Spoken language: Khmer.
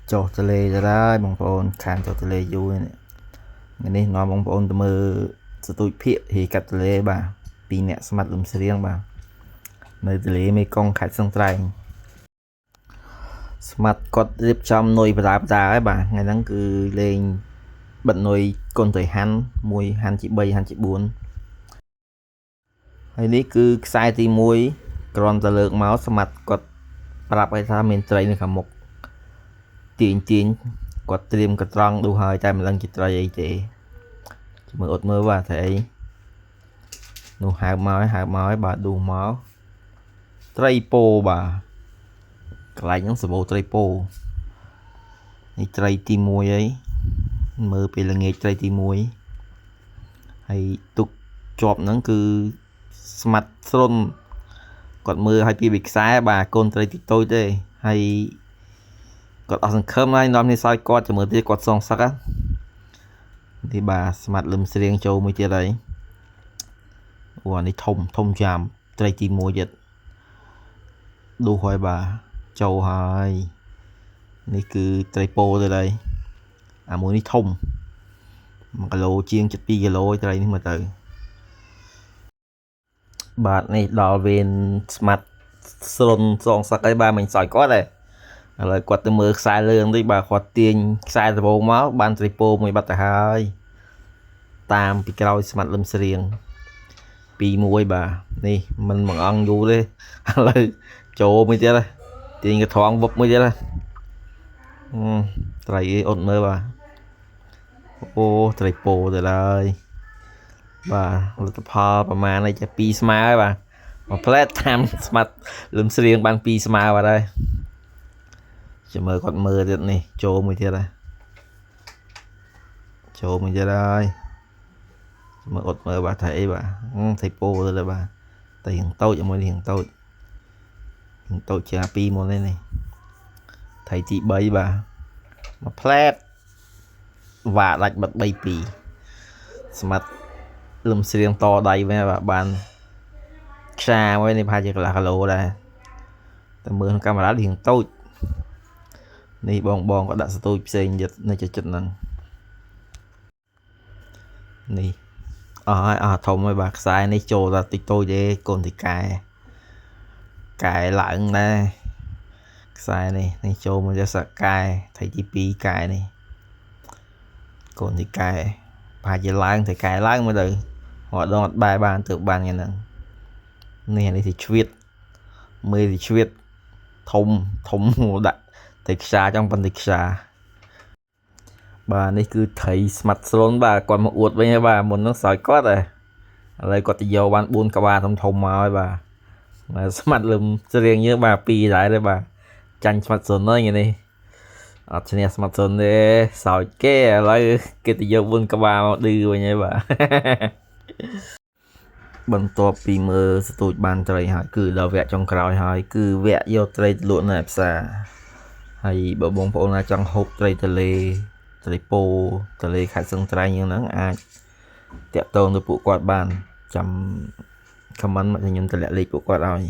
Chỗ tờ lê ra đó bóng phôn khán chỗ tờ lê vui này ngàyនេះនាំបងប្អូនទៅមើលសទូចភាគហីកាត់ទន្លេបាទពីអ្នកស្មាត់លំស្រៀងបាទនៅទន្លេមេគង្គខេត្តស្ទឹងត្រែងស្មាត់គាត់រៀបចំនុយបដាបដាហើយបាទថ្ងៃហ្នឹងគឺលេងបិទនុយកូនត្រីហាន់មួយហាន់ជា3ហាន់ជា4ហើយនេះគឺខ្សែទី1គ្រាន់តែលើកមកស្មាត់គាត់ប្រាប់ឲ្យថាមានត្រីនៅខាងមុខទាញគាត់ត្រៀមកត្រង់ឌូហើយតែមិនដឹងជាត្រីអីទេមើលអត់មើលបាទត្រីអីនោះហៅមកឲ្យបាទឌូមកត្រីពោបាទកន្លែងហ្នឹងសម្បូរត្រីពោនេះត្រីទី1អីមើលពីល្ងាចត្រីទី1ហើយទុកជាប់ហ្នឹងគឺស្មាត់ស្រុនគាត់មើលឲ្យពីខ្សែបាទកូនត្រីទីតូចទេហើយគាត់អស់សង្ឃឹមហើយនាំនេះសោយគាត់ចាំមើលទៀតគាត់សងសឹកនេះបាទស្មាត់លឹមស្រៀងចូលមួយទៀតហើយអូអានេះធំចាំត្រីទី1ទៀតឌូហើយបាទចូលហើយនេះគឺត្រីពោទៅហើយអាមួយនេះធំ1គីឡូជាង7គីឡូត្រីនេះមើលទៅបាទនេះដល់វេនស្មាត់ស្រុនសងសឹកហើយបាទមិនសោយគាត់ទេឥឡូវគាត់ទៅមើលខ្សែលឿងតិចបាទគាត់ទាញខ្សែដំបងមកបានត្រីពោមួយបាត់ទៅហើយតាមពីក្រោយស្មាត់លឹមស្រៀង2-1បាទនេះមិនបងអង្គយូរទេឥឡូវចូលមួយទៀតទាញកត្រង់វឹបមួយទៀតត្រីអីអត់មើលបាទអូត្រីពោទៅហើយបាទលទ្ធផលប្រហែលនេះចេះ2ស្មើហើយបាទមួយផ្លែតតាមស្មាត់លឹមស្រៀងបាន2ស្មើបាត់ហើយចាំមើលគាត់មើលទៀតនេះចូលមួយទៀតហើយមើលអត់មើលបាទថាអីបាទត្រីពោទៅលើបាទតែរៀងតូចមួយរៀងតូចជា2មុននេះត្រីទី3បាទមួយផ្លែតវ៉ាដាច់បាត់3-2ស្មាត់លឹមស្រៀងតដៃវិញបាទបានខ្សាមួយនេះប្រហែលជាកន្លះគីឡូដែរតែមើលក្នុងកាមេរ៉ារៀងតូចនេះបងក៏ដាក់សទូចផ្សេងទៀតនៅចិត្តហ្នឹងនេះអស់ហើយអស់ធំហើយបាទខ្សែនេះចូលដល់តិចតូចទេកូនទីកែឡើងដែរខ្សែនេះចូលមកយកសកែត្រីទី2កែនេះកូនទីកែប្រហែលជាឡើងត្រីកែឡើងមកទៅរត់ដងអត់បែរបានទៅបានយ៉ាងហ្នឹងនេះទីជ្វៀតមើលទីជ្វៀតធំដាក់ត្រីខ្សាចង់ប៉ុន្តែខ្សាបាទនេះគឺត្រីស្មាត់ស្រូនបាទគាត់មកអួតវិញហើយបាទមុនហ្នឹងសោយគាត់ហើយឥឡូវគាត់ទៅយកបាន4ក្បាលធំមកហើយបាទស្មាត់លឹមស្រៀងយើងបាទ2ដែរទេបាទចាញ់ស្មាត់ស្រូនហើយនេះអត់ឈ្នះស្មាត់ស្រូនទេសោយគេឥឡូវគេទៅយក4ក្បាលមកឌឺវិញហើយបាទបន្ទាប់ពីមើលស្ទូចបានត្រីហើយគឺដល់វគ្គចុងក្រោយហើយគឺវគ្គយកត្រីទៅលក់នៅផ្សារហើយបើបងប្អូនណាចង់ហូបត្រីទន្លេត្រីពោទន្លេខេត្តស្ទឹងត្រែងយ៉ាងហ្នឹងអាចតាក់ទងទៅពួកគាត់បានចាំ comment មកខ្ញុំតម្លាក់លេខពួកគាត់ឲ្យ